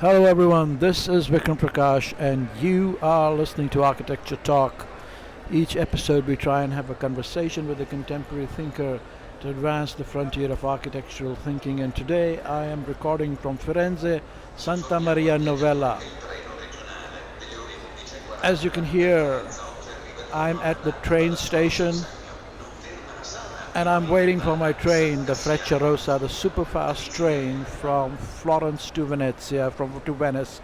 Hello everyone, this is Vikram Prakash and you are listening to Architecture Talk. Each episode we try and have a conversation with a contemporary thinker to advance the frontier of architectural thinking, and today I am recording from Firenze, Santa Maria Novella. As you can hear, I'm at the train station and I'm waiting for my train, the Frecciarossa, the superfast train from Florence to Venezia, to Venice,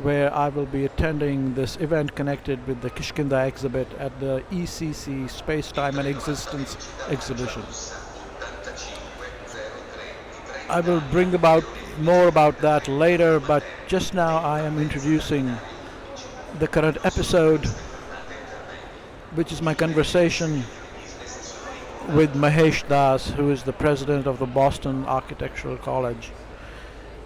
where I will be attending this event connected with the Kishkinda exhibit at the ECC Space, Time and Existence exhibition. I will bring about more about that later, but just now I am introducing the current episode, which is my conversation with Mahesh Daas, who is the president of the Boston Architectural College.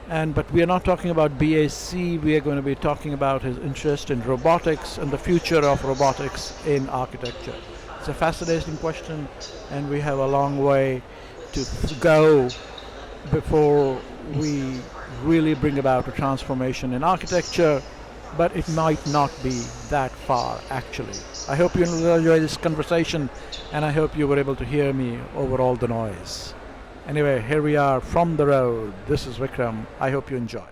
But we are not talking about BAC, we are going to be talking about his interest in robotics and the future of robotics in architecture. It's a fascinating question, and we have a long way to go before we really bring about a transformation in architecture, but it might not be that far actually. I hope you enjoy this conversation, and I hope you were able to hear me over all the noise. Anyway, here we are from the road. This is Vikram. I hope you enjoy.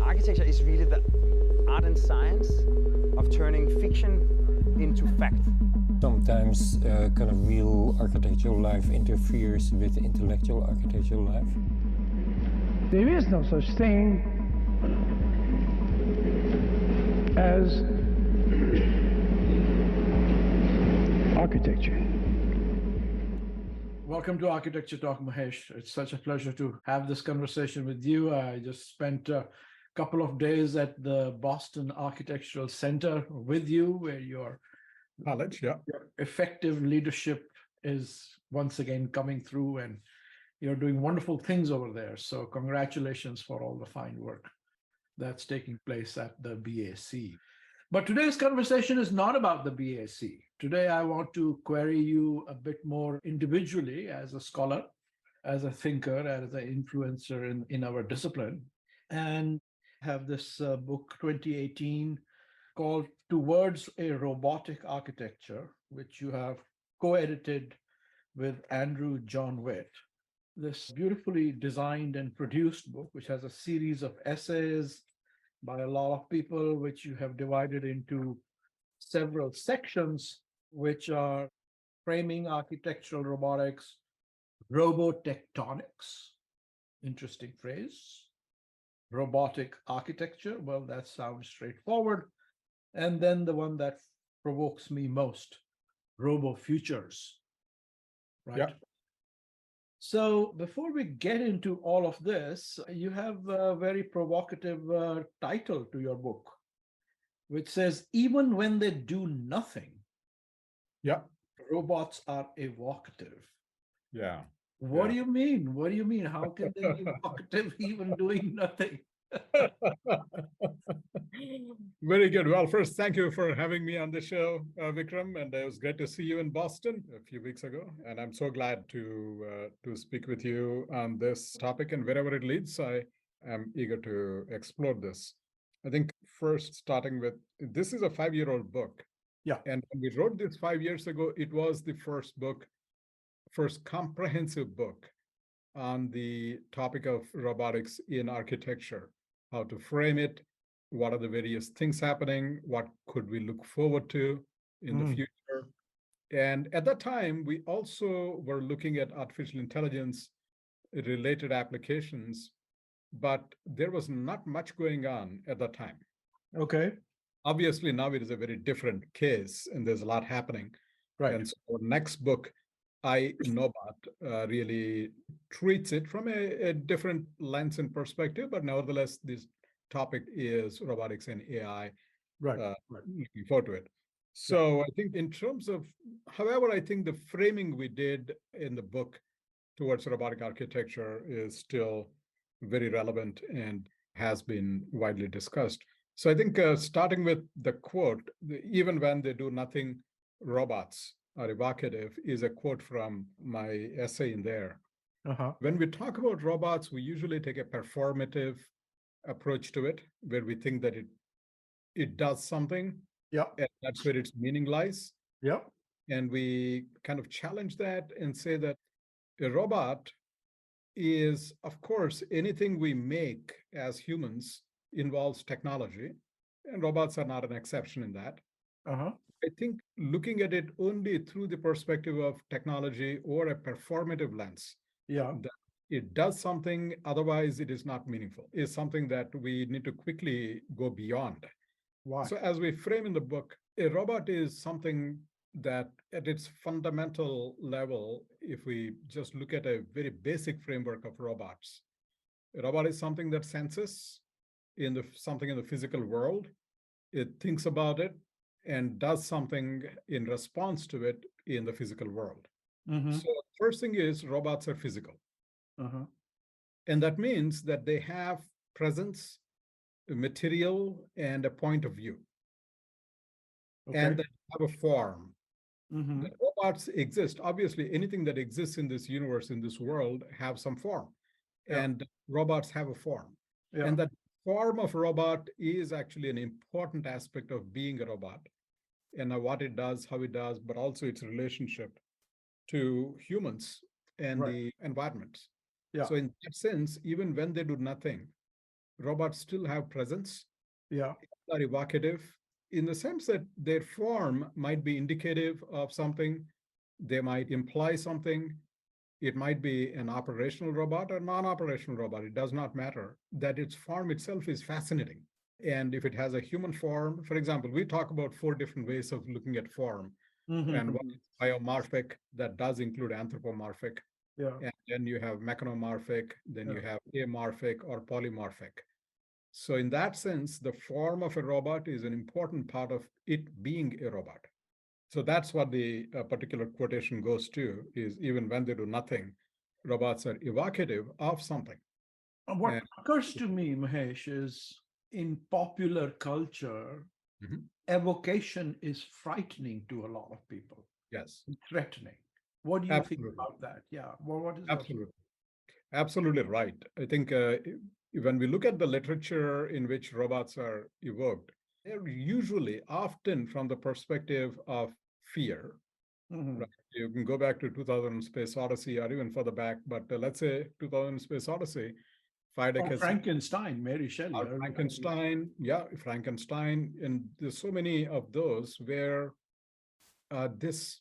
Architecture is really the art and science of turning fiction into fact. Sometimes kind of real architectural life interferes with intellectual architectural life. There is no such thing as architecture. Welcome to Architecture Talk, Mahesh. It's such a pleasure to have this conversation with you. I just spent a couple of days at the Boston Architectural Center with you, where your College, yeah. your effective leadership is once again coming through, and you're doing wonderful things over there. So congratulations for all the fine work that's taking place at the BAC. But today's conversation is not about the BAC. Today, I want to query you a bit more individually as a scholar, as a thinker, as an influencer in our discipline, and have this book 2018 called Towards a Robotic Architecture, which you have co-edited with Andrew John Witt. This beautifully designed and produced book, which has a series of essays by a lot of people, which you have divided into several sections, which are framing architectural robotics, robotectonics, interesting phrase, robotic architecture, well, that sounds straightforward, and then the one that provokes me most, robo-futures, right? Yeah. So before we get into all of this, you have a very provocative title to your book, which says, Even when they do nothing, Yeah. robots are evocative. Yeah. What Yeah. do you mean? What do you mean? How can they be evocative even doing nothing? Very good. Well, first, thank you for having me on the show, Vikram, and it was great to see you in Boston a few weeks ago. And I'm so glad to speak with you on this topic, and wherever it leads, I am eager to explore this. I think first, starting with this is a 5-year-old book. Yeah. And when we wrote this 5 years ago, it was the first comprehensive book on the topic of robotics in architecture, how to frame it, what are the various things happening, what could we look forward to in the future. And at that time, we also were looking at artificial intelligence related applications, but there was not much going on at that time. Okay. Obviously, now it is a very different case, and there's a lot happening. Right. And so our next book, I Nobot, really treats it from a different lens and perspective, but nevertheless, this topic is robotics and AI. Right. Looking forward to it. So I think in terms of, however, I think the framing we did in the book towards robotic architecture is still very relevant and has been widely discussed. So I think starting with the quote, even when they do nothing, robots are evocative, is a quote from my essay in there. Uh-huh. When we talk about robots, we usually take a performative approach to it, where we think that it does something, Yeah. and that's where its meaning lies. Yeah. And we kind of challenge that and say that a robot is, of course, anything we make as humans involves technology, and robots are not an exception in that. Uh-huh. I think looking at it only through the perspective of technology or a performative lens, Yeah. that it does something, otherwise it is not meaningful, is something that we need to quickly go beyond. Why? So, as we frame in the book, a robot is something that, at its fundamental level, if we just look at a very basic framework of robots, a robot is something that senses something in the physical world. It thinks about it and does something in response to it in the physical world. Mm-hmm. So, first thing is robots are physical. Uh-huh. And that means that they have presence, material, and a point of view, Okay. and they have a form. Mm-hmm. The robots exist. Obviously, anything that exists in this universe, in this world, have some form. Yeah. And robots have a form. Yeah. And that form of robot is actually an important aspect of being a robot. And what it does, how it does, but also its relationship to humans and Right. the environment. Yeah. So, in that sense, even when they do nothing, robots still have presence, Yeah. are evocative, in the sense that their form might be indicative of something, they might imply something. It might be an operational robot or non-operational robot. It does not matter. That its form itself is fascinating. And if it has a human form, for example, we talk about 4 different ways of looking at form. Mm-hmm. And one is biomorphic, that does include anthropomorphic. Yeah. And then you have mechanomorphic, then you have amorphic or polymorphic. So, in that sense, the form of a robot is an important part of it being a robot. So, that's what the particular quotation goes to, is even when they do nothing, robots are evocative of something. What And occurs to me, Mahesh, is in popular culture, Mhm. evocation is frightening to a lot of people, Yes, threatening. What do you think absolutely. about that? Yeah. Well, what is Absolutely. Absolutely right. I think when we look at the literature in which robots are evoked, they're usually often from the perspective of fear. Mhm. Right. You can go back to 2000 Space Odyssey or even further back, but let's say 2000 Space Odyssey, five Or decades, Frankenstein, Mary Shelley. or Frankenstein, yeah, Frankenstein, and there's so many of those where this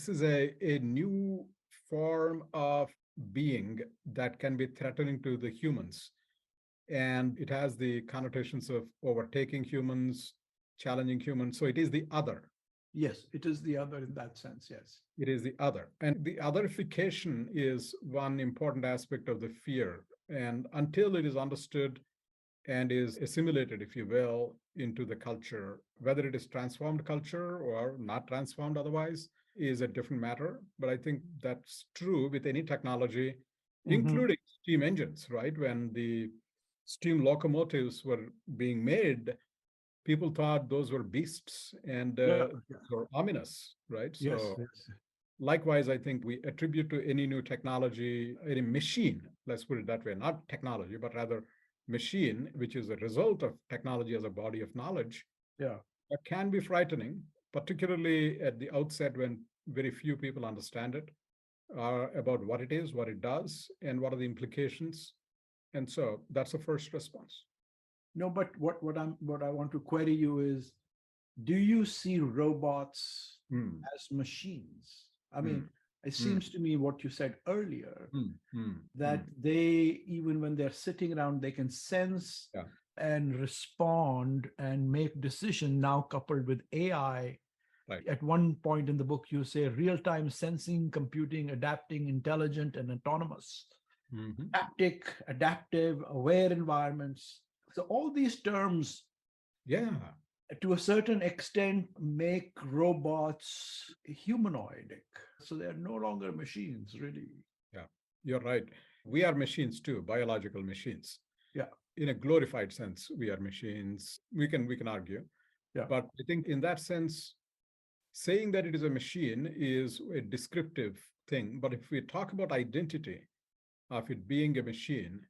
is a new form of being that can be threatening to the humans, and it has the connotations of overtaking humans, challenging humans. So it is the other. Yes, it is the other in that sense. Yes. It is the other. And the otherification is one important aspect of the fear. And until it is understood and is assimilated, if you will, into the culture, whether it is transformed culture or not transformed otherwise, is a different matter. But I think that's true with any technology, Mhm. including steam engines, right? When the steam locomotives were being made, people thought those were beasts and Yeah. Yeah. were ominous, right? Yes. So, Yes. likewise, I think we attribute to any new technology, any machine, let's put it that way, not technology, but rather machine, which is a result of technology as a body of knowledge, Yeah. that can be frightening, particularly at the outset when very few people understand it, about what it is, what it does, and what are the implications. And so that's the first response. No, but what I want to query you is, do you see robots Hmm, as machines? I hmm, mean, it hmm, seems to me what you said earlier, hmm, hmm, that hmm. they, even when they're sitting around, they can sense Yeah, and respond and make decision, now coupled with AI. right. At one point in the book, you say real-time sensing, computing, adapting, intelligent, and autonomous. Mhm. Haptic, adaptive, aware environments. So all these terms, Yeah, to a certain extent, make robots humanoidic. So they're no longer machines, really. yeah, you're right. We are machines too, biological machines. Yeah. In a glorified sense, we are machines. We can argue. Yeah. But I think in that sense, saying that it is a machine is a descriptive thing. But if we talk about identity of it being a machine,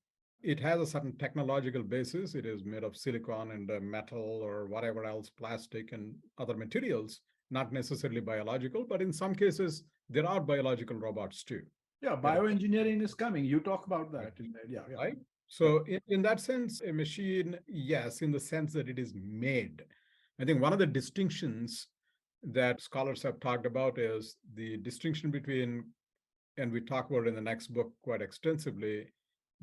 it has a certain technological basis. It is made of silicon and metal or whatever else, plastic and other materials, not necessarily biological, but in some cases, there are biological robots too. Yeah, bioengineering is coming. You talk about that. Yeah, yeah. Right? So in that sense, a machine, yes, in the sense that it is made. I think one of the distinctions that scholars have talked about is the distinction between, and we talk about in the next book quite extensively,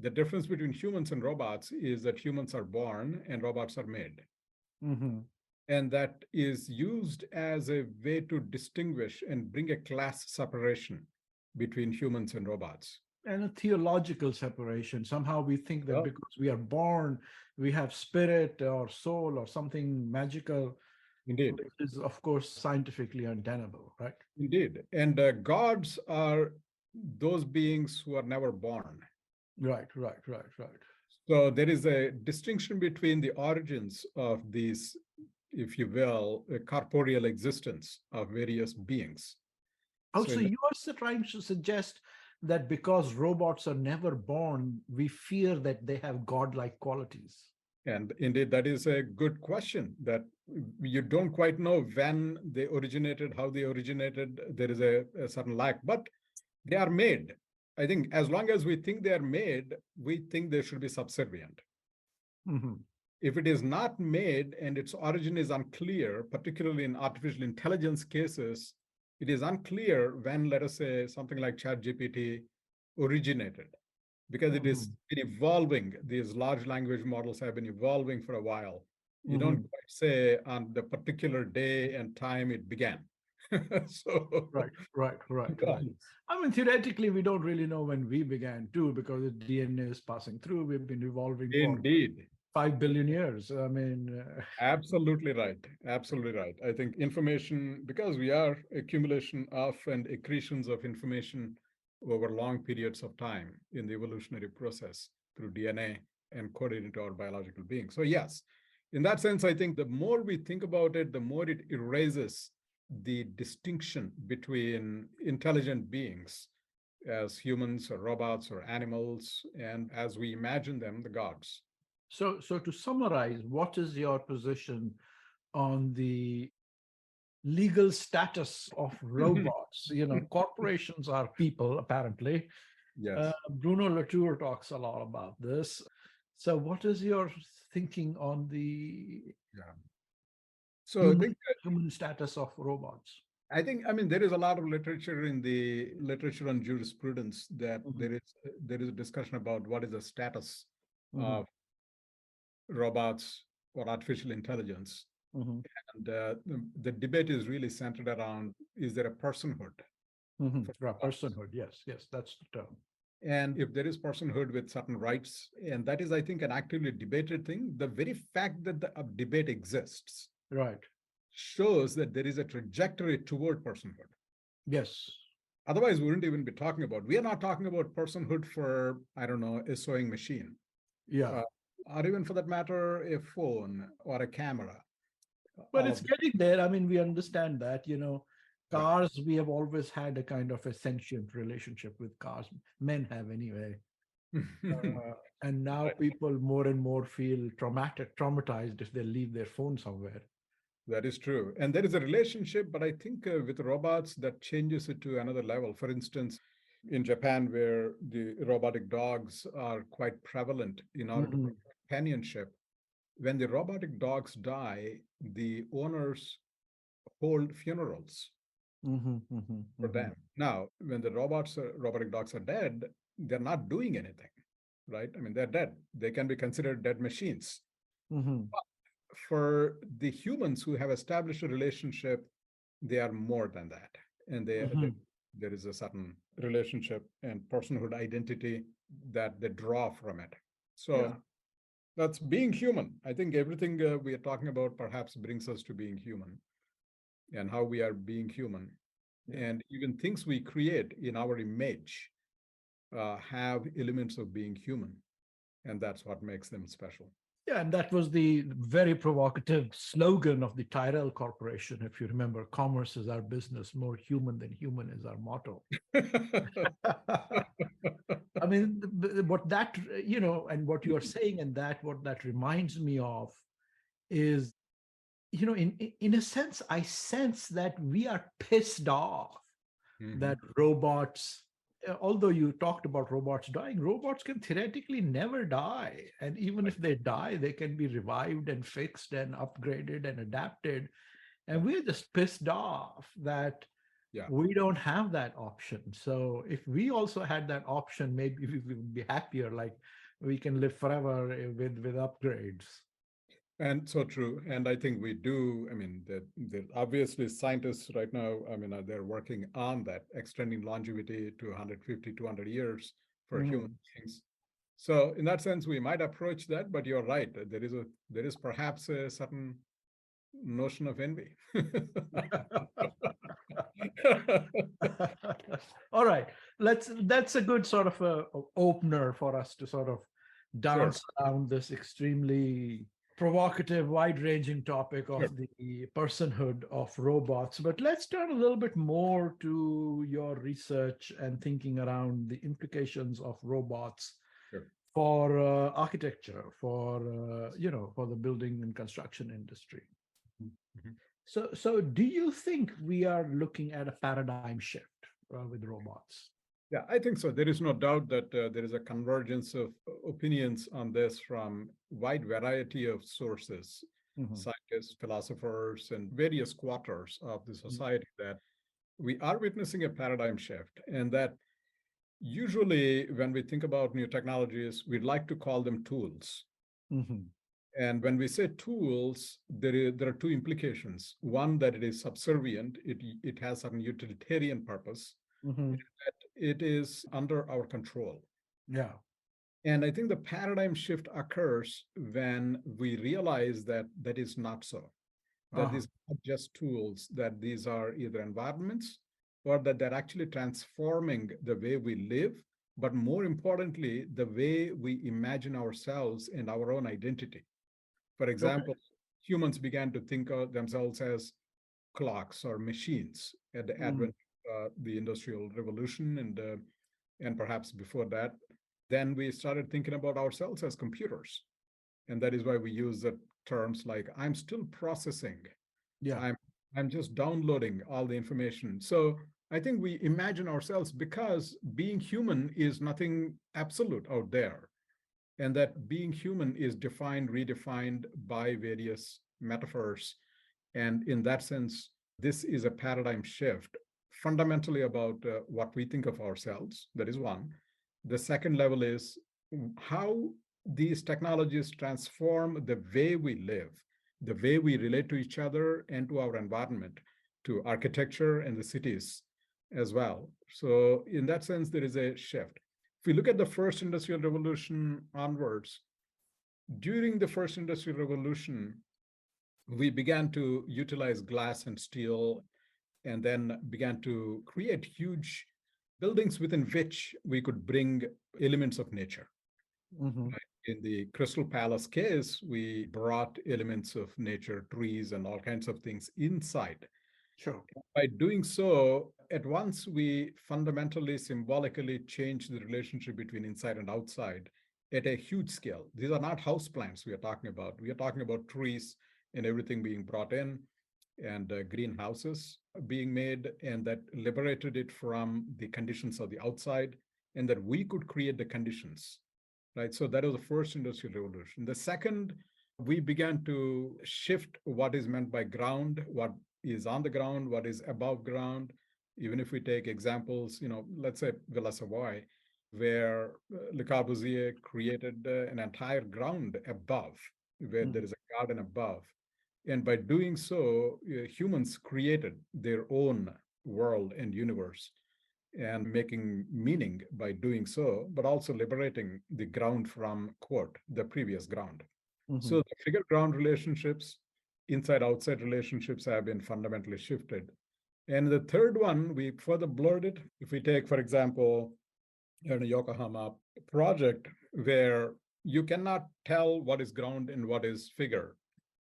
the difference between humans and robots is that humans are born and robots are made. Mm-hmm. And that is used as a way to distinguish and bring a class separation between humans and robots. And a theological separation. Somehow we think that Well, because we are born, we have spirit or soul or something magical, indeed, which is, of course, scientifically untenable, right? indeed. And gods are those beings who are never born. Right, right, right, right. So there is a distinction between the origins of these, if you will, a corporeal existence of various beings. So Also, you are trying to suggest that because robots are never born, we fear that they have godlike qualities. and indeed, that is a good question that you don't quite know when they originated, how they originated. There is a certain lack, but they are made. I think as long as we think they are made, we think they should be subservient. Mm-hmm. If it is not made and its origin is unclear, particularly in artificial intelligence cases, it is unclear when, let us say, something like ChatGPT originated, because it is been evolving. These large language models have been evolving for a while. You don't quite say on the particular day and time it began. So, Right, right, right, right. yes, I mean, theoretically, we don't really know when we began too, because the DNA is passing through. We've been evolving for indeed. 5 billion years. I mean, Absolutely right. Absolutely right. I think information, because we are accumulation of and accretions of information over long periods of time in the evolutionary process through DNA encoded into our biological being. So yes, in that sense, I think the more we think about it, the more it erases the distinction between intelligent beings as humans or robots or animals, and as we imagine them, the gods. so to summarize, what is your position on the legal status of robots? You know, corporations are people, apparently. Yes. Bruno Latour talks a lot about this. So, what is your thinking on the Yeah. So I think human status of robots? I mean, there is a lot of literature in the literature on jurisprudence that Mhm. there is a discussion about what is the status Mhm. of robots or artificial intelligence. Mhm. And the debate is really centered around, is there a personhood Mhm. for Right, robots? personhood. Yes, yes, that's the term. And if there is personhood with certain rights, and that is, I think, an actively debated thing, the very fact that the debate exists Right. shows that there is a trajectory toward personhood. Yes. Otherwise, we wouldn't even be talking about. We are not talking about personhood for, I don't know, a sewing machine, Yeah. uh, or even for that matter, a phone or a camera. But All it's of getting there. I mean, we understand that, that. cars, we have always had a kind of a sentient relationship with cars. Men have anyway. And now Right. people more and more feel traumatized if they leave their phone somewhere. That is true. And there is a relationship, but I think with robots, that changes it to another level. For instance, in Japan, where the robotic dogs are quite prevalent in order to Mhm. provide companionship, when the robotic dogs die, the owners hold funerals Mhm, mhm, for mhm, them. Now, when the robotic dogs are dead, they're not doing anything, right? I mean, they're dead. They can be considered dead machines. mhm, For the humans who have established a relationship, they are more than that. And mhm. there is a certain relationship and personhood identity that they draw from it. So Yeah, that's being human. I think everything we are talking about perhaps brings us to being human and how we are being human. yeah. And even things we create in our image have elements of being human. And that's what makes them special. Yeah, and that was the very provocative slogan of the Tyrell Corporation. If you remember, commerce is our business, more human than human is our motto. I mean, what that, and what you're saying, and that what that reminds me of is, in a sense, I sense that we are pissed off that robots, although you talked about robots dying, robots can theoretically never die. And even if they die, they can be revived and fixed and upgraded and adapted. And we're just pissed off that Yeah. we don't have that option. So if we also had that option, maybe we would be happier, like we can live forever with upgrades. And so true. And I think we do. I mean, obviously scientists right now, I mean, they're working on that, extending longevity to 150, 200 years for human beings. So in that sense, we might approach that, but you're right. There is perhaps a certain notion of envy. All right, that's a good sort of a opener for us to sort of Sure. dance around this extremely provocative, wide-ranging topic of Sure. the personhood of robots. But let's turn a little bit more to your research and thinking around the implications of robots Sure. for architecture, for the building and construction industry. Mhm. So do you think we are looking at a paradigm shift with robots? Yeah, I think so. There is no doubt that there is a convergence of opinions on this from wide variety of sources, Mhm. scientists, philosophers, and various quarters of the Mhm. society, that we are witnessing a paradigm shift. And that usually when we think about new technologies, we'd like to call them tools. Mhm. And when we say tools, there are two implications. One, that it is subservient, it has certain utilitarian purpose, Mhm. that it is under our control. Yeah. And I think the paradigm shift occurs when we realize that that is not so, that Uh-huh. these are not just tools, that these are either environments, or that they're actually transforming the way we live, but more importantly, the way we imagine ourselves and our own identity. For Okay. example, humans began to think of themselves as clocks or machines at the Mm. advent of the Industrial Revolution, and perhaps before that. Then we started thinking about ourselves as computers. And that is why we use the terms like, I'm still processing, Yeah. I'm I'm just downloading all the information. So I think we imagine ourselves, because being human is nothing absolute out there, and that being human is defined, redefined by various metaphors. And in that sense, this is a paradigm shift fundamentally about what we think of ourselves. That is one. The second level is how these technologies transform the way we live, the way we relate to each other and to our environment, to architecture and the cities as well. So, in that sense, there is a shift. If we look at the first industrial revolution onwards, during the first industrial revolution, we began to utilize glass and steel, and then began to create huge buildings within which we could bring elements of nature. Mhm. In the Crystal Palace case, we brought elements of nature, trees, and all kinds of things inside. Sure. By doing so, at once we fundamentally, symbolically change the relationship between inside and outside at a huge scale. These are not house plants we are talking about. We are talking about trees and everything being brought in, and greenhouses being made, and that liberated it from the conditions of the outside, and that we could create the conditions, right? So that was the first industrial revolution. The second, we began to shift what is meant by ground, what is on the ground, what is above ground. Even if we take examples, let's say Villa Savoy, where Le Corbusier created an entire ground above, where there Mhm. is a garden above. And by doing so, humans created their own world and universe, and making meaning by doing so, but also liberating the ground from, quote, the previous ground. So Mhm. the figure ground relationships, inside outside relationships have been fundamentally shifted. And the third one, we further blurred it. If we take, for example, Yokohama project, where you cannot tell what is ground and what is figure,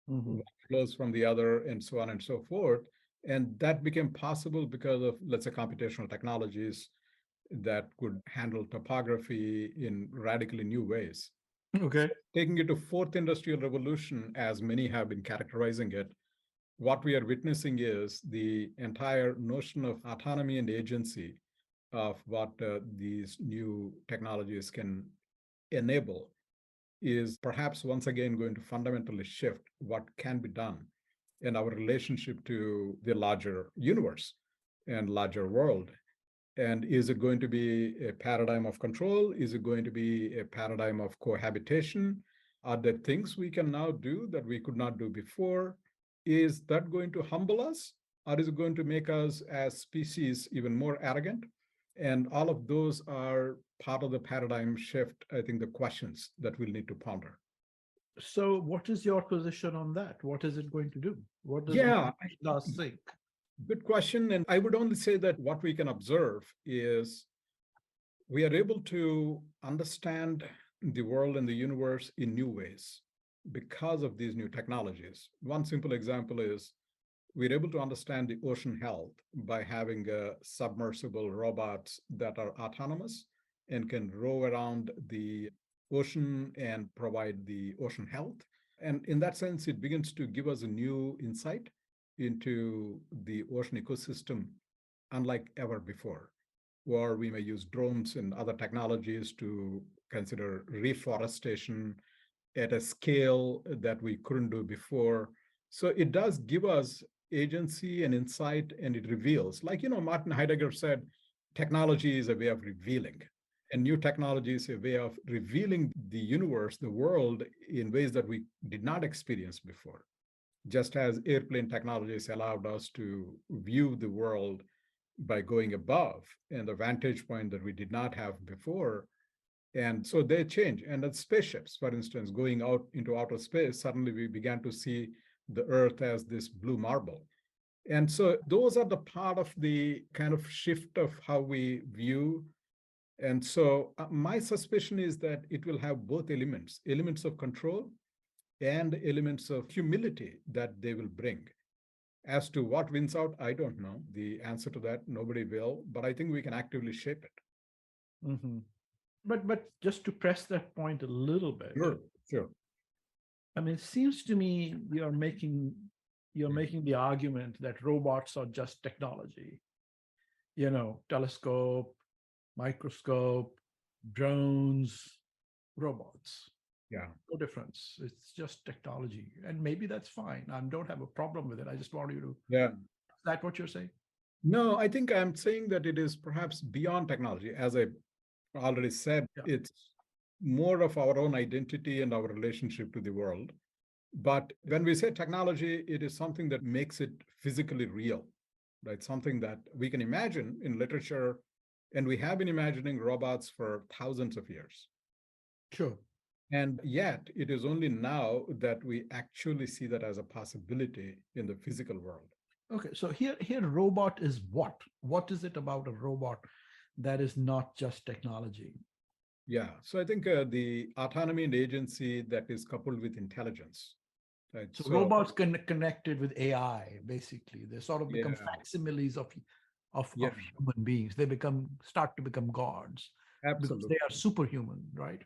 Mhm. what flows from the other, and so on and so forth. And that became possible because of, let's say, computational technologies that could handle topography in radically new ways. Okay. Taking it to fourth industrial revolution, as many have been characterizing it, what we are witnessing is the entire notion of autonomy and agency of what these new technologies can enable is perhaps once again going to fundamentally shift what can be done in our relationship to the larger universe and larger world. And is it going to be a paradigm of control? Is it going to be a paradigm of cohabitation? Are there things we can now do that we could not do before? Is that going to humble us? Or is it going to make us as species even more arrogant? And all of those are part of the paradigm shift, I think, the questions that we'll need to ponder. So, what is your position on that? What is it going to do? What does Yeah, Daas think? good question. And I would only say that what we can observe is we are able to understand the world and the universe in new ways because of these new technologies. One simple example is we're able to understand the ocean health by having submersible robots that are autonomous and can row around the ocean and provide the ocean health. And in that sense, it begins to give us a new insight into the ocean ecosystem, unlike ever before. Or we may use drones and other technologies to consider reforestation at a scale that we couldn't do before. So it does give us agency and insight, and it reveals, like, Martin Heidegger said, technology is a way of revealing, and new technology is a way of revealing the universe, the world, in ways that we did not experience before. Just as airplane technologies allowed us to view the world by going above and the vantage point that we did not have before. And so they change. And the spaceships, for instance, going out into outer space, suddenly we began to see the Earth as this blue marble. And so those are the part of the kind of shift of how we view. And so my suspicion is that it will have both elements of control and elements of humility that they will bring. As to what wins out, I don't know. The answer to that, nobody will, but I think we can actively shape it. Mhm. But just to press that point a little bit, Sure. I mean, it seems to me you're making the argument that robots are just technology. Telescope, microscope, drones, robots. Yeah. No difference. It's just technology. And maybe that's fine. I don't have a problem with it. I just want you to, Yeah. is that what you're saying? No, I think I'm saying that it is perhaps beyond technology. As I already said, Yeah. it's more of our own identity and our relationship to the world. But when we say technology, it is something that makes it physically real, right? Something that we can imagine in literature, and we have been imagining robots for thousands of years. Sure. And yet, it is only now that we actually see that as a possibility in the physical world. Okay. So here robot is what? What is it about a robot that is not just technology? Yeah. So I think the autonomy and agency that is coupled with intelligence, right? So robots connected with AI, basically. They sort of become Yeah. facsimiles of Yeah. human beings. They start to become gods because Absolutely. they are superhuman, right?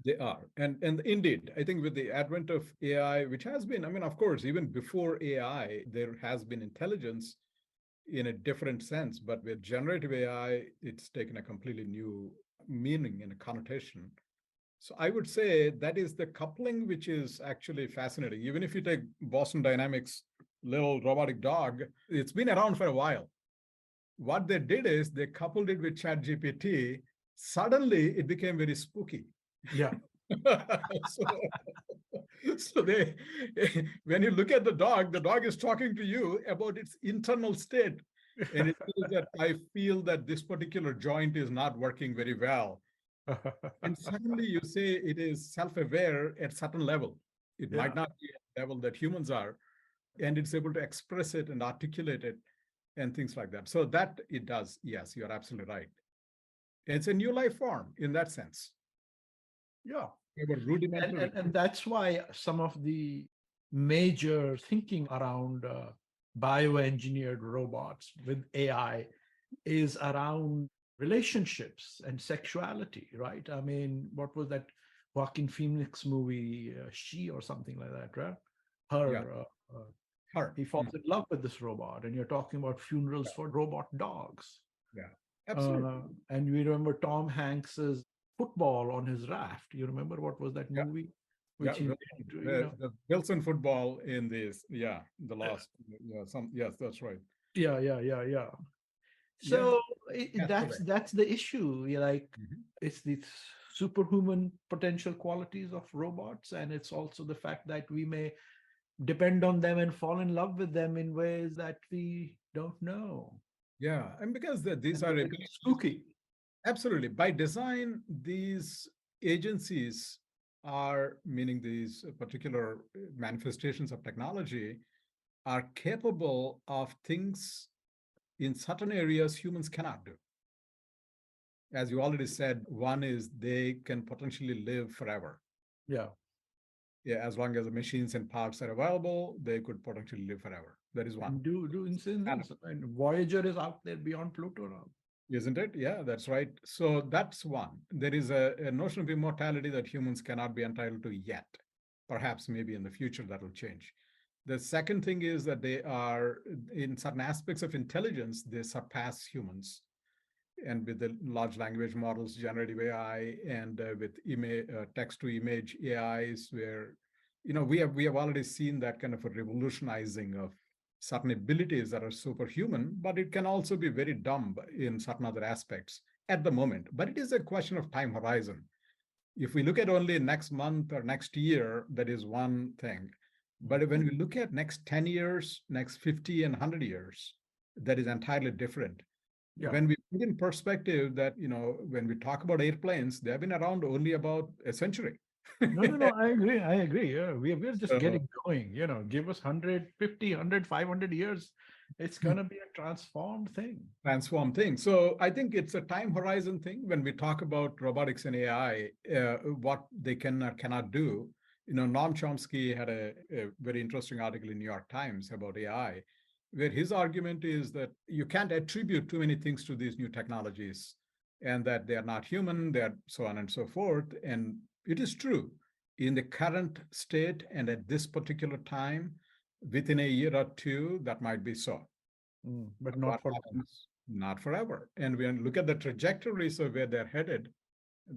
They are. And indeed, I think with the advent of AI, which has been, I mean, of course, even before AI, there has been intelligence in a different sense. But with generative AI, it's taken a completely new meaning and a connotation. So I would say that is the coupling, which is actually fascinating. Even if you take Boston Dynamics' little robotic dog, it's been around for a while. What they did is they coupled it with ChatGPT. Suddenly, it became very spooky. Yeah. so, so when you look at the dog is talking to you about its internal state. And it says that I feel that this particular joint is not working very well. And suddenly you say it is self-aware at certain level. It Yeah. might not be at the level that humans are, and it's able to express it and articulate it and things like that. So that it does. Yes, you're absolutely right. It's a new life form in that sense. Yeah. They were rudimentary. And that's why some of the major thinking around bioengineered robots with AI is around relationships and sexuality, right? I mean, what was that Joaquin Phoenix movie, She or something like that, right? Yeah, Her, her. he falls in love with this robot, and you're talking about funerals Yeah, for robot dogs. yeah, absolutely. And we remember Tom Hanks's football on his raft. You remember what was that Yeah, movie? yeah. Which he, The Wilson football in this, yeah, the last, yeah, yes, that's right. yeah. Yeah, So castaway. that's the issue. You're like, Mhm. it's the superhuman potential qualities of robots, and it's also the fact that we may depend on them and fall in love with them in ways that we don't know. Yeah, and because these And are they become spooky. absolutely by design, these agencies are, meaning these particular manifestations of technology, are capable of things in certain areas humans cannot do. As you already said, one is they can potentially live forever. Yeah. Yeah, as long as the machines and parts are available, they could potentially live forever. That is one. And do insane And things. And Voyager is out there beyond Pluto now. isn't it? Yeah, that's right. So that's one. There is a notion of immortality that humans cannot be entitled to yet. Perhaps maybe in the future that will change. The second thing is that they are, in certain aspects of intelligence, they surpass humans. And with the large language models, generative AI, and with text to image AIs, where we have already seen that kind of a revolutionizing of certain abilities that are superhuman, but it can also be very dumb in certain other aspects at the moment. But it is a question of time horizon. If we look at only next month or next year, that is one thing. But when we look at next 10 years, next 50 and 100 years, that is entirely different. Yeah. When we put in perspective that, when we talk about airplanes, they have been around only about a century. No, I agree. I agree. Yeah. We're just So, getting going. Give us 150, 100, 500 years. It's going to be a transformed thing. transform things. So I think it's a time horizon thing when we talk about robotics and AI, what they can or cannot do. Noam Chomsky had a very interesting article in New York Times about AI, where his argument is that you can't attribute too many things to these new technologies and that they are not human, they're so on and so forth. And it is true in the current state and at this particular time, within a year or two, that might be so. But not What for happens? Not forever. And when you look at the trajectories of where they're headed,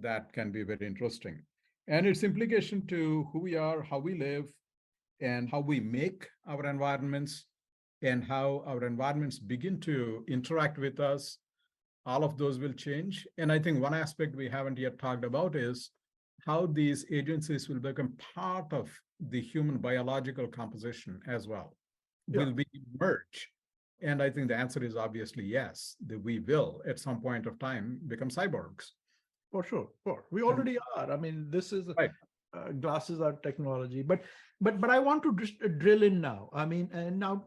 that can be very interesting. And its implication to who we are, how we live, and how we make our environments, and how our environments begin to interact with us, all of those will change. And I think one aspect we haven't yet talked about is how these agencies will become part of the human biological composition as well. Yeah. Will we merge? And I think the answer is obviously yes, that we will at some point of time become cyborgs. For sure. We already are. I mean, this is Right. Glasses are technology, but I want to just drill in now. I mean, and now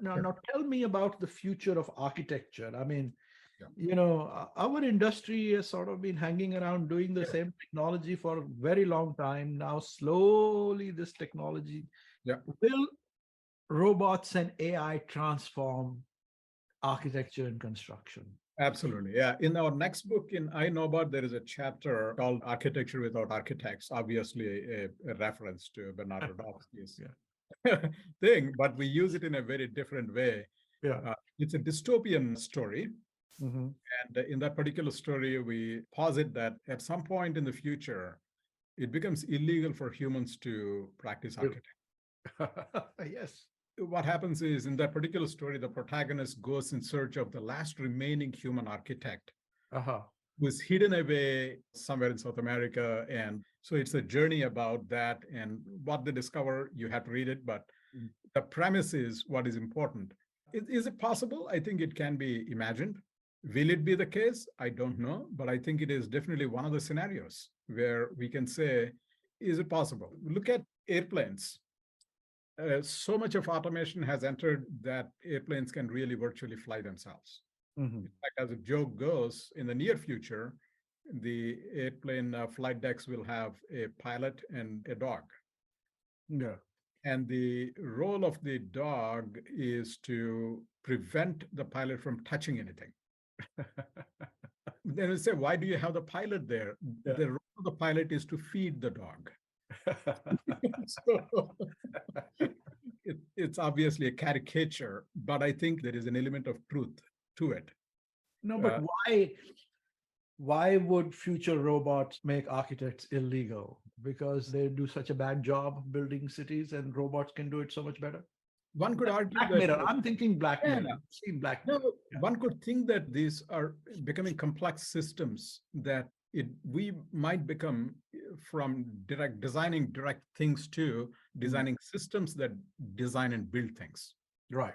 tell me about the future of architecture. I mean, our industry has sort of been hanging around doing the same technology for a very long time. Now, slowly, this technology will robots and AI transform architecture and construction. Absolutely. Yeah. In our next book in I Know About, there is a chapter called Architecture Without Architects, obviously a reference to Bernard Rodofsky's thing, but we use it in a very different way. Yeah. It's a dystopian story. Mm-hmm. And in that particular story, we posit that at some point in the future, it becomes illegal for humans to practice architecture. Yes. What happens is, in that particular story, the protagonist goes in search of the last remaining human architect who is hidden away somewhere in South America. And so it's a journey about that. And what they discover, you have to read it, but the premise is what is important. Is it possible? I think it can be imagined. Will it be the case? I don't know, but I think it is definitely one of the scenarios where we can say, is it possible? Look at airplanes. So much of automation has entered that airplanes can really virtually fly themselves. Mm-hmm. In fact, as a joke goes, in the near future, the airplane flight decks will have a pilot and a dog. Yeah. And the role of the dog is to prevent the pilot from touching anything. Then we say, why do you have the pilot there? Yeah. The role of the pilot is to feed the dog. So it's obviously a caricature, but I think there is an element of truth to it. No, but why would future robots make architects illegal? Because they do such a bad job building cities and robots can do it so much better? One could argue Black that Mirror. I'm thinking Black Yeah, Mirror. no. I've seen Black no, Mirror. Yeah. one could think that these are becoming complex systems that we might become from designing direct things to designing systems that design and build things. Right.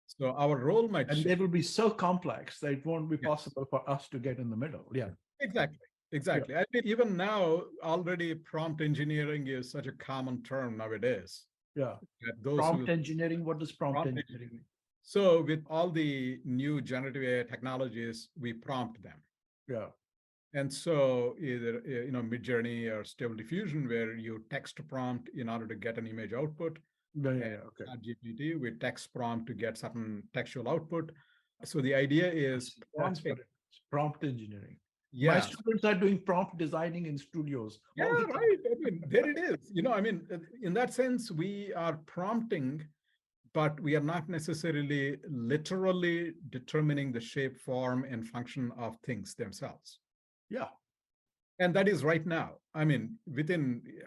So our role might And shift. they will be so complex that it won't be Yes. possible for us to get in the middle. Yeah. Exactly. I mean, even now, already prompt engineering is such a common term nowadays. Yeah. That those Prompt who engineering. What does prompt prompt engineering mean? So with all the new generative AI technologies, we prompt them. Yeah. And so either Midjourney or Stable Diffusion, where you text prompt in order to get an image output. Yeah. Okay. GPT, we text prompt to get certain textual output. So the idea is That's what it is. Prompt engineering. My yeah, students are doing prompt designing in studios. yeah, all the time. right. I mean, there it is. I mean, in that sense, we are prompting, but we are not necessarily literally determining the shape, form, and function of things themselves. Yeah. And that is right now. I mean,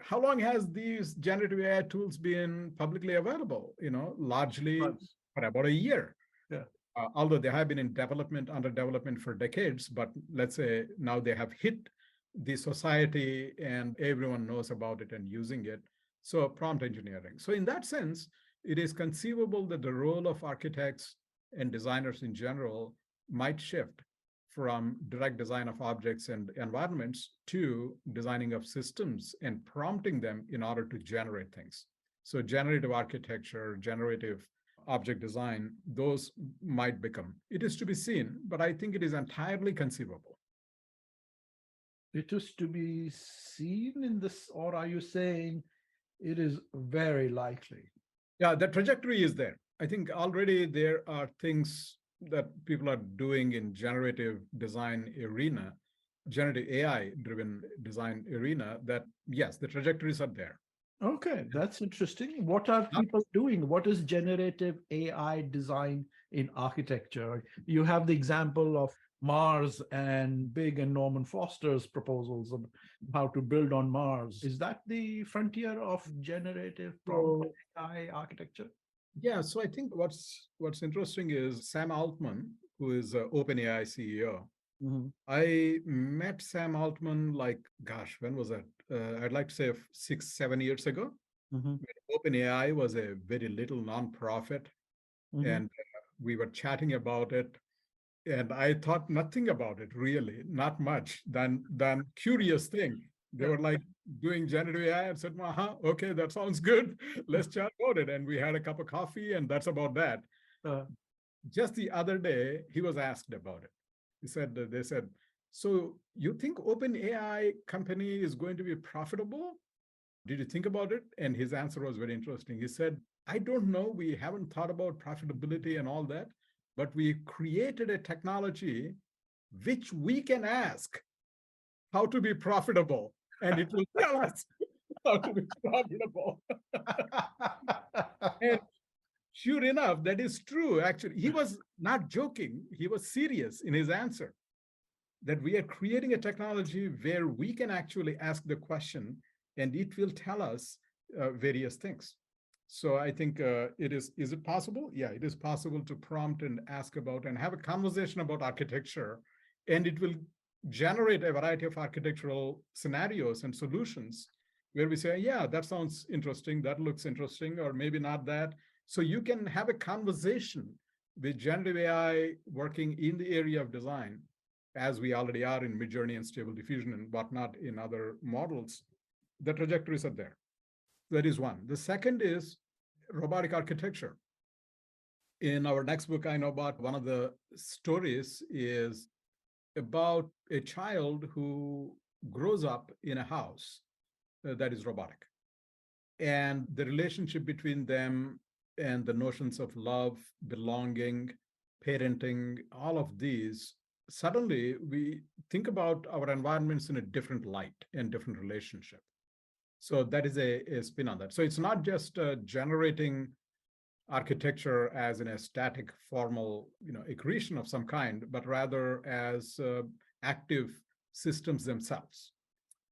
how long has these generative AI tools been publicly available? Largely Months. for about a year. Yeah. Although they have been under development for decades, but let's say now they have hit the society and everyone knows about it and using it. So prompt engineering. So in that sense, it is conceivable that the role of architects and designers in general might shift from direct design of objects and environments to designing of systems and prompting them in order to generate things. So generative architecture, generative object design, those might become. It is to be seen, but I think it is entirely conceivable. It is to be seen in this, or are you saying it is very likely? Yeah, the trajectory is there. I think already there are things that people are doing in generative design arena, generative AI driven design arena, that yes, the trajectories are there. Okay, that's interesting. What are people doing? What is generative AI design in architecture? You have the example of Mars and Big and Norman Foster's proposals of how to build on Mars. Is that the frontier of generative prompt AI architecture? Yeah, so I think what's interesting is Sam Altman, who is OpenAI CEO. Mhm. I met Sam Altman when was that? I'd like to say 6-7 years ago. Mhm. When OpenAI was a very little nonprofit, Mhm. and we were chatting about it. And I thought nothing about it, really, not much, than curious thing. They were like doing generative AI and said, okay, that sounds good. Let's chat about it. And we had a cup of coffee, and that's about that. Just the other day, he was asked about it. They said, so you think OpenAI company is going to be profitable? Did you think about it? And his answer was very interesting. He said, I don't know. We haven't thought about profitability and all that, but we created a technology which we can ask how to be profitable, and it will tell us how to be profitable. And sure enough, that is true. Actually, he was not joking. He was serious in his answer that we are creating a technology where we can actually ask the question and it will tell us various things. So I think is it possible? Yeah, it is possible to prompt and ask about and have a conversation about architecture, and it will generate a variety of architectural scenarios and solutions where we say, yeah, that sounds interesting, that looks interesting, or maybe not that. So you can have a conversation with generative AI working in the area of design, as we already are in Midjourney and Stable Diffusion and whatnot in other models. The trajectories are there. That is one. The second is robotic architecture. In our next book, I know about one of the stories is about a child who grows up in a house that is robotic. And the relationship between them and the notions of love, belonging, parenting, all of these, suddenly we think about our environments in a different light and different relationship. So that is a spin on that. So it's not just generating architecture as in a static formal accretion of some kind, but rather as active systems themselves.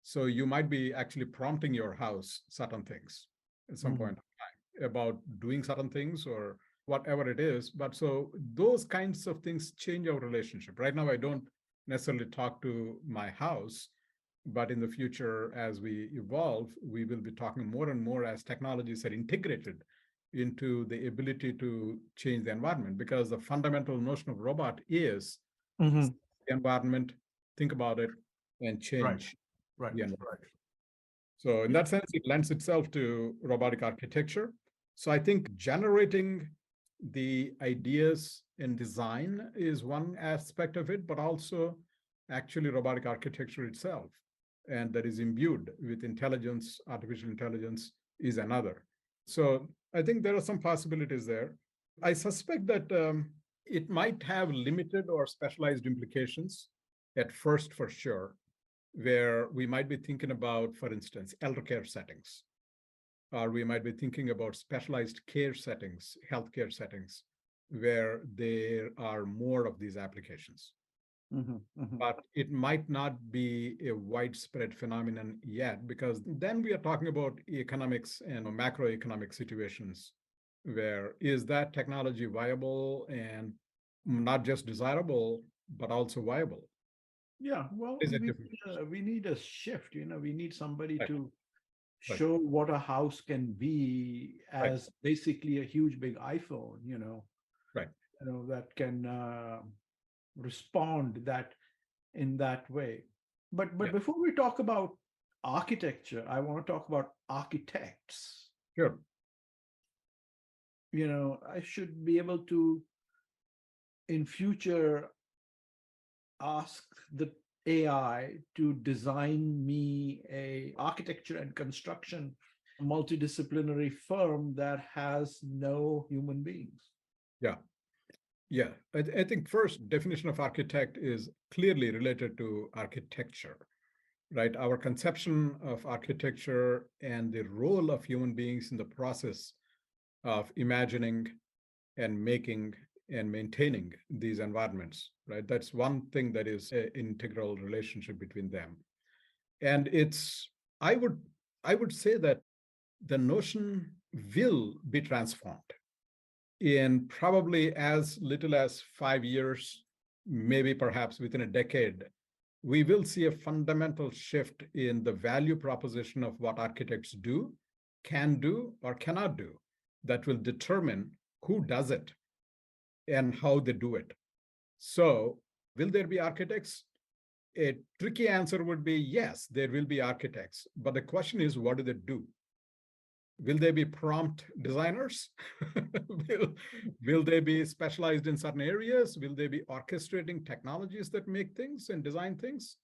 So you might be actually prompting your house certain things at some point in time about doing certain things or whatever it is. But so those kinds of things change our relationship. Right now, I don't necessarily talk to my house, but in the future, as we evolve, we will be talking more and more as technologies are integrated into the ability to change the environment, because the fundamental notion of robot is Mm-hmm. the environment, think about it, and Right. change Right. the environment. Right. So in that sense, it lends itself to robotic architecture. So I think generating the ideas and design is one aspect of it, but also actually robotic architecture itself, and that is imbued with intelligence, artificial intelligence is another. So I think there are some possibilities there. I suspect that it might have limited or specialized implications at first, for sure, where we might be thinking about, for instance, elder care settings, or we might be thinking about specialized care settings, healthcare settings, where there are more of these applications. But it might not be a widespread phenomenon yet, because then we are talking about economics and macroeconomic situations where is that technology viable and not just desirable, but also viable? Yeah, well, Is it different? we need a shift. We need somebody Right. to Right. show what a house can be Right. as basically a huge big iPhone. Right. That can respond that in that way. But Yeah. before we talk about architecture, I want to talk about architects. Sure. I should be able to, in future, ask the AI to design me a architecture and construction multidisciplinary firm that has no human beings. Yeah. Yeah. I think first definition of architect is clearly related to architecture, right? Our conception of architecture and the role of human beings in the process of imagining and making and maintaining these environments, right? That's one thing that is an integral relationship between them. And I would say that the notion will be transformed in probably as little as 5 years, maybe perhaps within a decade. We will see a fundamental shift in the value proposition of what architects do, can do, or cannot do, that will determine who does it and how they do it. So, will there be architects? A tricky answer would be yes, there will be architects. But the question is, what do they do? Will they be prompt designers? will they be specialized in certain areas? Will they be orchestrating technologies that make things and design things?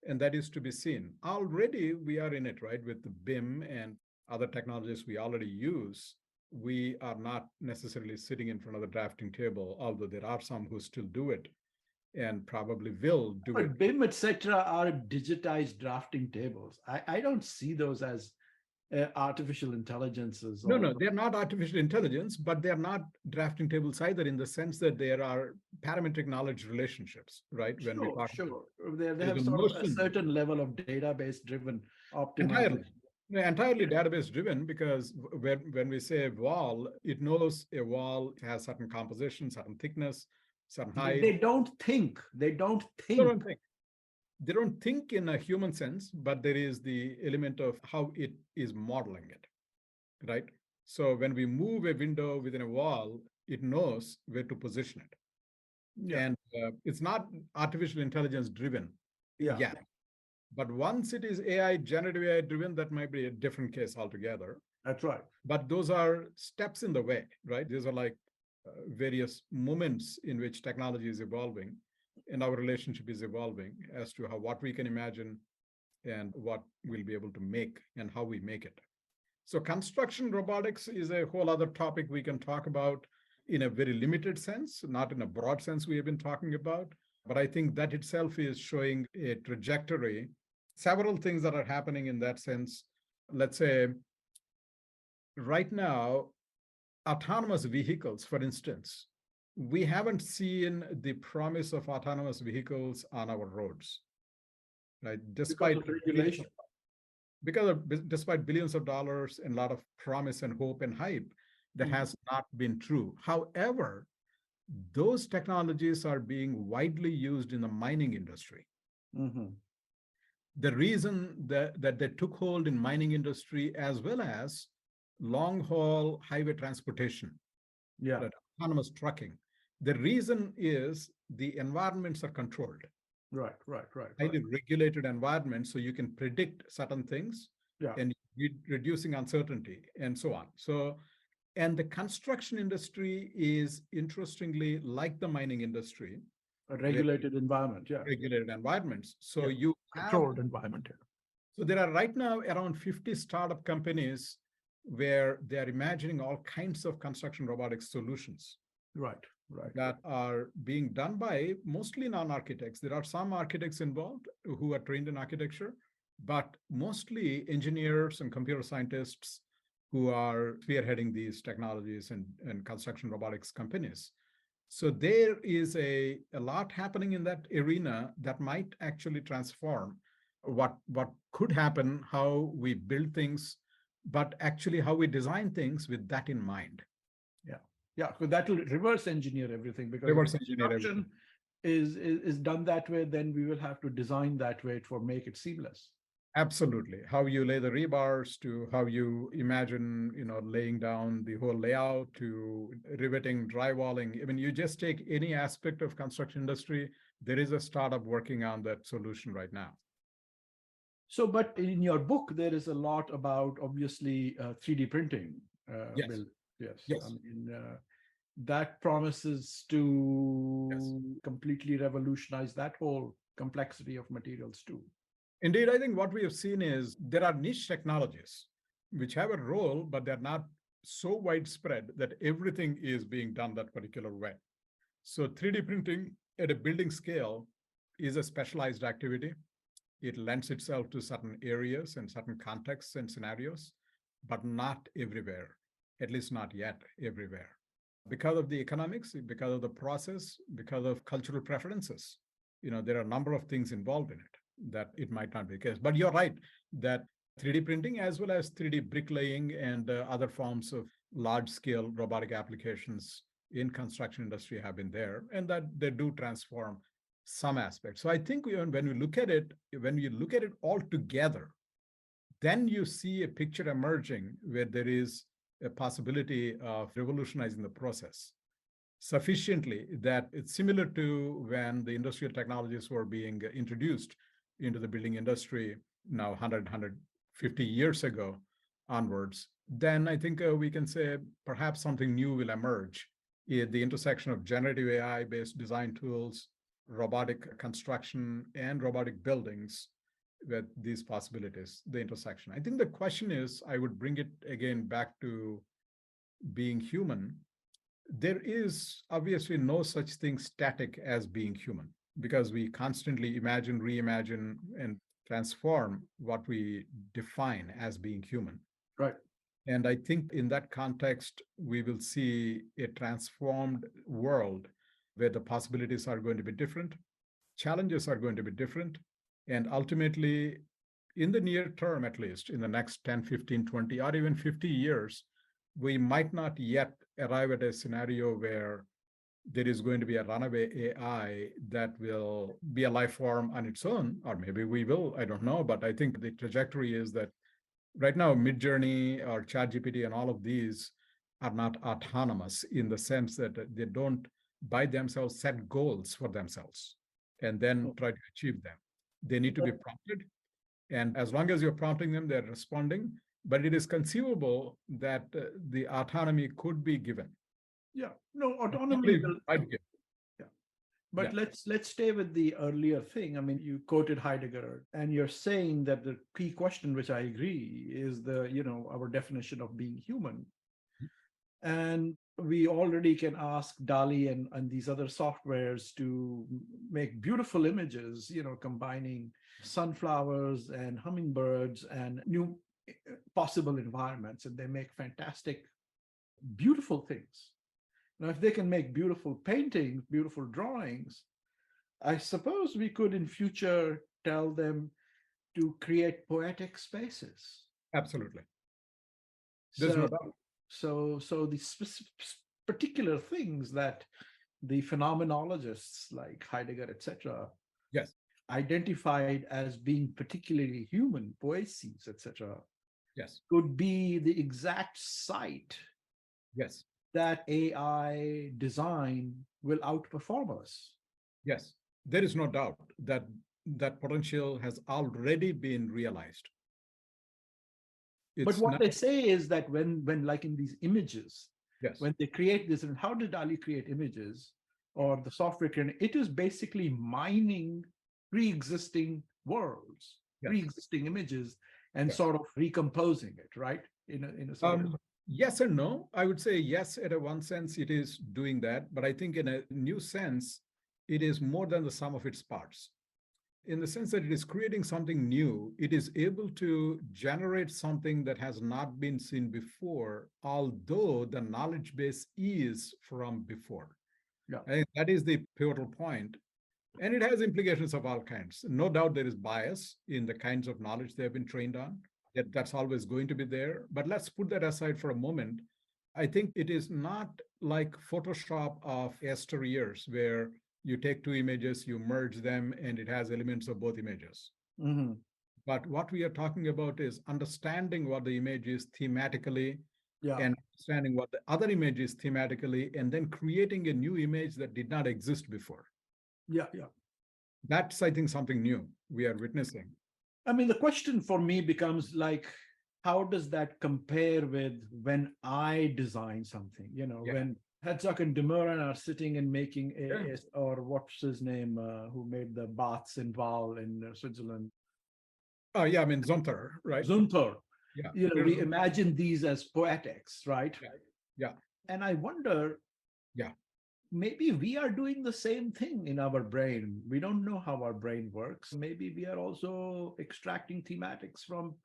And that is to be seen. Already we are in it, right? With the BIM and other technologies we already use, we are not necessarily sitting in front of the drafting table, although there are some who still do it and probably will do it. But BIM, etc., are digitized drafting tables. I don't see those as artificial intelligences. No, they're not artificial intelligence, but they're not drafting tables either, in the sense that there are parametric knowledge relationships, right? When we talk, Sure. They there's have a sort of a notion- certain level of database-driven entirely, optimization. entirely database driven, because when we say a wall, it knows a wall has certain composition, certain thickness, certain height. They don't think. They don't They don't think. think. They don't think in a human sense, but there is the element of how it is modeling it, right? So when we move a window within a wall, it knows where to position it. Yeah. And it's not artificial intelligence driven Yeah. yet. But once it is AI, generative AI driven, that might be a different case altogether. That's right. But those are steps in the way, right? These are like various moments in which technology is evolving. and our relationship is evolving as to what we can imagine and what we'll be able to make and how we make it. So construction robotics is a whole other topic we can talk about in a very limited sense, not in a broad sense we have been talking about. But I think that itself is showing a trajectory, several things that are happening in that sense. Let's say right now, autonomous vehicles, for instance, we haven't seen the promise of autonomous vehicles on our roads, right? Despite regulation. Despite billions of dollars and a lot of promise and hope and hype, that has not been true. However, those technologies are being widely used in the mining industry. The reason that they took hold in mining industry as well as long haul highway transportation, that autonomous trucking, the reason is the environments are controlled. Right. Highly regulated environment, so you can predict certain things and reducing uncertainty and so on. So, and the construction industry is interestingly like the mining industry, A regulated environment, regulated environments. So you have controlled environment. So there are right now around 50 startup companies where they are imagining all kinds of construction robotics solutions. Right. That are being done by mostly non-architects. There are some architects involved who are trained in architecture, but mostly engineers and computer scientists who are spearheading these technologies and construction robotics companies. So there is a lot happening in that arena that might actually transform what could happen, how we build things, but actually how we design things with that in mind. Yeah, so that will reverse engineer everything, because Reverse if engineer construction is done that way, then we will have to design that way for make it seamless. Absolutely. How you lay the rebars to how you imagine, laying down the whole layout to riveting, drywalling. I mean, you just take any aspect of construction industry, there is a startup working on that solution right now. So, but in your book, there is a lot about obviously 3D printing. Yes. Bill. Yes. Yes. I mean, that promises to completely revolutionize that whole complexity of materials too. Indeed, I think what we have seen is there are niche technologies which have a role, but they're not so widespread that everything is being done that particular way. So 3D printing at a building scale is a specialized activity. It lends itself to certain areas and certain contexts and scenarios, but not everywhere, at least not yet everywhere. Because of the economics, because of the process, because of cultural preferences, there are a number of things involved in it that it might not be the case. But you're right that 3D printing as well as 3D bricklaying and other forms of large-scale robotic applications in construction industry have been there, and that they do transform some aspects. So I think when you look at it all together, then you see a picture emerging where there is a possibility of revolutionizing the process sufficiently that it's similar to when the industrial technologies were being introduced into the building industry now 150 years ago onwards. Then I think we can say perhaps something new will emerge at the intersection of generative AI-based design tools, robotic construction, and robotic buildings with these possibilities, the intersection. I think the question is, I would bring it again back to being human. There is obviously no such thing static as being human, because we constantly imagine, reimagine, and transform what we define as being human. Right. And I think in that context, we will see a transformed world where the possibilities are going to be different, challenges are going to be different, and ultimately, in the near term, at least in the next 10, 15, 20, or even 50 years, we might not yet arrive at a scenario where there is going to be a runaway AI that will be a life form on its own, or maybe we will, I don't know. But I think the trajectory is that right now, Midjourney or ChatGPT and all of these are not autonomous in the sense that they don't by themselves set goals for themselves and then try to achieve them. They need to be prompted. And as long as you're prompting them, they're responding. But it is conceivable that the autonomy could be given. Yeah, no, autonomy will. Might give. Yeah, But Yeah. let's stay with the earlier thing. I mean, you quoted Heidegger, and you're saying that the key question, which I agree, is our definition of being human. And we already can ask DALI and these other softwares to make beautiful images, combining sunflowers and hummingbirds and new possible environments, and they make fantastic, beautiful things. Now, if they can make beautiful paintings, beautiful drawings, I suppose we could in future tell them to create poetic spaces. Absolutely. There's no So, doubt. so the particular things that the phenomenologists like Heidegger, etc., Yes. identified as being particularly human, poeses, etc., Yes. could be the exact site Yes. that AI design will outperform us. Yes. There is no doubt that that potential has already been realized. But It's what not. they say is that when like in these images, Yes. when they create this, and how did DALI create images or the software it is basically mining pre-existing worlds, Yes. pre-existing images, and Yes. sort of recomposing it, right? In a sort of Yes and no. I would say yes, in a one sense, it is doing that. But I think in a new sense, it is more than the sum of its parts. In the sense that it is creating something new, it is able to generate something that has not been seen before, although the knowledge base is from before. yeah. I think that is the pivotal point. And it has implications of all kinds. No doubt there is bias in the kinds of knowledge they have been trained on. That's always going to be there. But let's put that aside for a moment. I think it is not like Photoshop of yesteryears, where you take two images, you merge them, and it has elements of both images. Mm-hmm. But what we are talking about is understanding what the image is thematically, Yeah. and understanding what the other image is thematically, and then creating a new image that did not exist before. Yeah. Yeah. That's, I think, something new we are witnessing. I mean, the question for me becomes like, how does that compare with when I design something? Yeah. When Herzog and de Meuron are sitting and making Yeah. or what's his name, who made the baths in Val in Switzerland, Oh, yeah, I mean, Zumthor, right? Zumthor. Yeah. We imagine these as poetics, right? Yeah. Yeah. And I wonder, Yeah. maybe we are doing the same thing in our brain. We don't know how our brain works. Maybe we are also extracting thematics from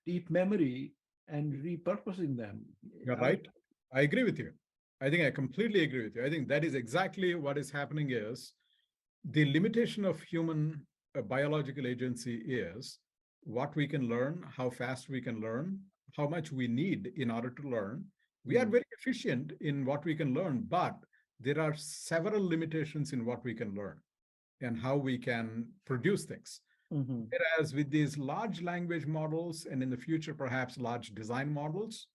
deep memory and repurposing them. You're right. I agree with you. I think I completely agree with you. I think that is exactly what is happening is the limitation of human biological agency is what we can learn, how fast we can learn, how much we need in order to learn. We are very efficient in what we can learn, but there are several limitations in what we can learn and how we can produce things. Mm-hmm. Whereas with these large language models, and in the future, perhaps large design models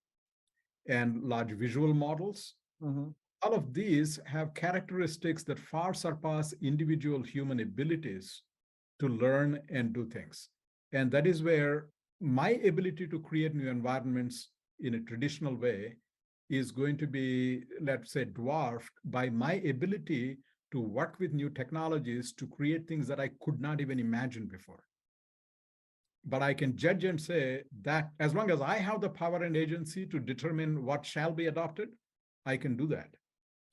and large visual models, Mm-hmm. all of these have characteristics that far surpass individual human abilities to learn and do things. And that is where my ability to create new environments in a traditional way is going to be, let's say, dwarfed by my ability to work with new technologies to create things that I could not even imagine before. But I can judge and say that as long as I have the power and agency to determine what shall be adopted, I can do that.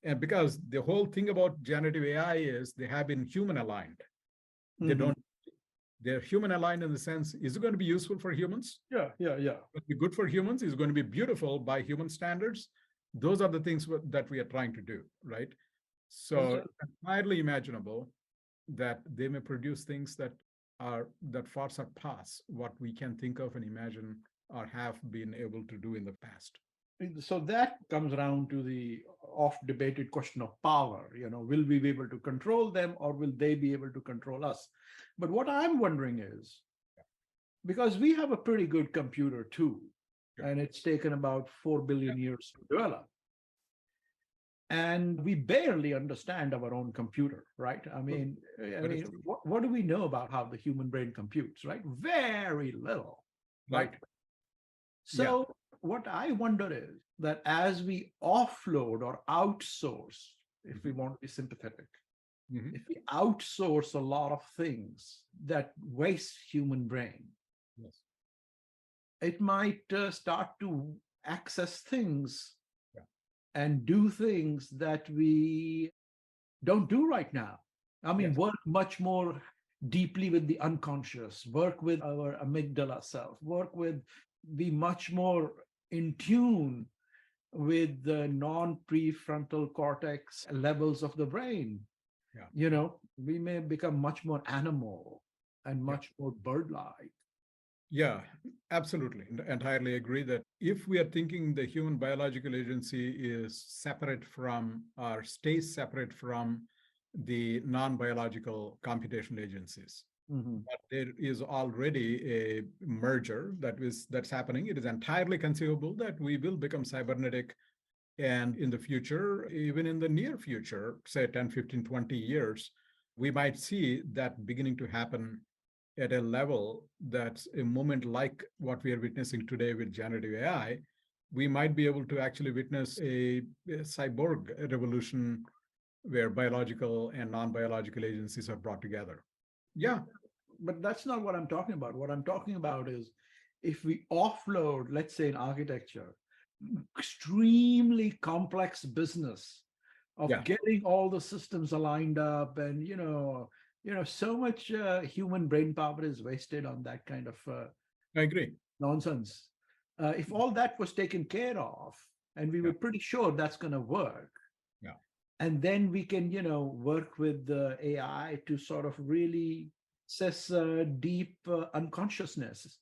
And because the whole thing about generative AI is they have been human aligned. They Mm-hmm. don't, they're human aligned in the sense, is it going to be useful for humans? Yeah. Going to be good for humans? Is going to be beautiful by human standards? Those are the things that we are trying to do, right? So it's entirely imaginable that they may produce things that far surpass what we can think of and imagine or have been able to do in the past. So that comes around to the oft debated question of power. Will we be able to control them, or will they be able to control us? But what I'm wondering is, because we have a pretty good computer too, and it's taken about 4 billion years to develop, and we barely understand our own computer, right? I mean, what do we know about how the human brain computes, right? Very little, right? So what I wonder is that as we offload or outsource, if we want to be sympathetic, Mhm. if we outsource a lot of things that waste human brain, Yes. it might start to access things Yeah. and do things that we don't do right now. I mean, Yes. work much more deeply with the unconscious, work with our amygdala self, be much more in tune with the non-prefrontal cortex levels of the brain. Yeah. We may become much more animal and Yeah. much more bird-like. Yeah, absolutely. Entirely agree that if we are thinking the human biological agency is separate from or stays separate from the non-biological computational agencies, Mhm. but there is already a merger that's happening. It is entirely conceivable that we will become cybernetic, and in the future, even in the near future, say 10, 15, 20 years, we might see that beginning to happen at a level that's a moment like what we are witnessing today with generative AI. We might be able to actually witness a cyborg revolution where biological and non-biological agencies are brought together. Yeah. But that's not what I'm talking about. What I'm talking about is if we offload, let's say in architecture, extremely complex business of Yeah, getting all the systems aligned up, and so much human brain power is wasted on that kind of I agree. nonsense. If all that was taken care of, and we Yeah, were pretty sure that's going to work, yeah, and then we can work with the AI to sort of really assess deep unconsciousness.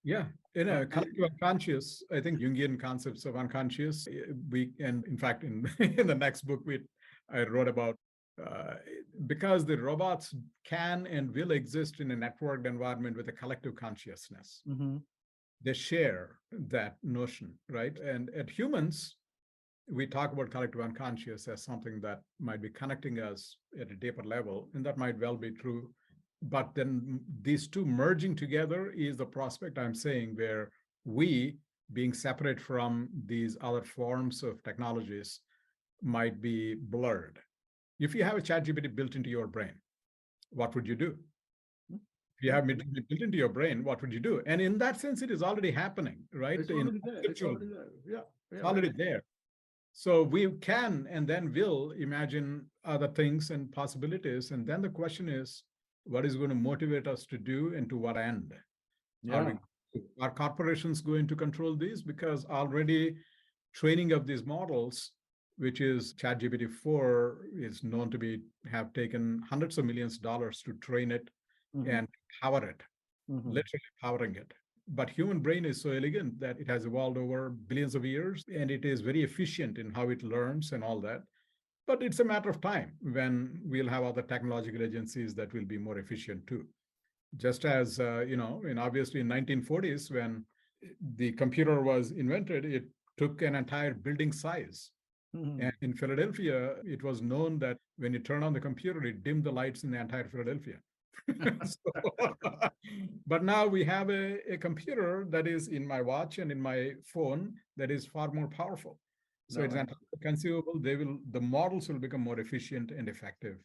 yeah. In a And collective unconscious, I think Jungian concepts of unconscious, and in fact, in in the next book I wrote about, uh, because the robots can and will exist in a networked environment with a collective consciousness. Mhm. They share that notion, right? And at humans, we talk about collective unconscious as something that might be connecting us at a deeper level, and that might well be true. But then these two merging together is the prospect I'm saying, where we, being separate from these other forms of technologies, might be blurred. If you have a ChatGPT built into your brain, what would you do? If you have it built into your brain, what would you do? And in that sense, it is already happening, right? It's In already there. It's conceptual, already there. Yeah. it's Yeah. already there. So we can and then will imagine other things and possibilities. And then the question is, what is going to motivate us to do and to what end? Are Yeah. are corporations going to control these? Because already training of these models, which is ChatGPT 4, is known to have taken hundreds of millions of dollars to train it Mhm. and power it, Mhm. literally powering it. But human brain is so elegant that it has evolved over billions of years, and it is very efficient in how it learns and all that. But it's a matter of time when we'll have other technological agencies that will be more efficient too. Just as and obviously in 1940s, when the computer was invented, it took an entire building size. Mhm. And in Philadelphia, it was known that when you turn on the computer, it dimmed the lights in the entire Philadelphia. So, but now we have a computer that is in my watch and in my phone that is far more powerful. So No, it's entirely conceivable. The models will become more efficient and effective.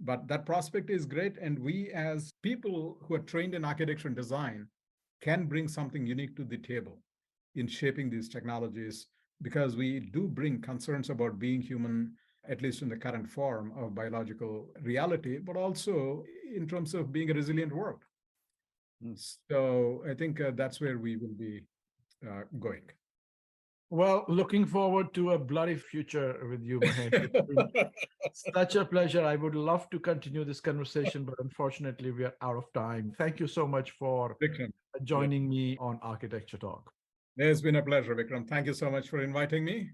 But that prospect is great. And we, as people who are trained in architecture and design, can bring something unique to the table in shaping these technologies, because we do bring concerns about being human, at least in the current form of biological reality, but also in terms of being a resilient world. Mm. So I think that's where we will be going. Well, looking forward to a bloody future with you, Mahesh. It's been such a pleasure. I would love to continue this conversation, but unfortunately, we are out of time. Thank you so much for Vikram, yeah, joining me on Architecture Talk. it's been a pleasure, Vikram. Thank you so much for inviting me.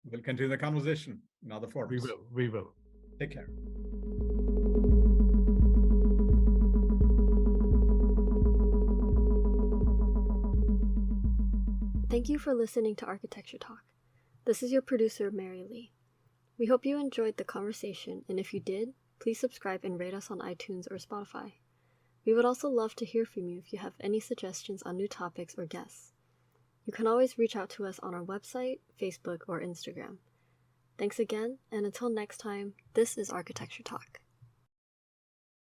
We'll continue the conversation in other We forums. will. We will. Take care. Thank you for listening to Architecture Talk. This is your producer, Mary Lee. We hope you enjoyed the conversation, and if you did, please subscribe and rate us on iTunes or Spotify. We would also love to hear from you if you have any suggestions on new topics or guests. You can always reach out to us on our website, Facebook, or Instagram. Thanks again, and until next time, this is Architecture Talk.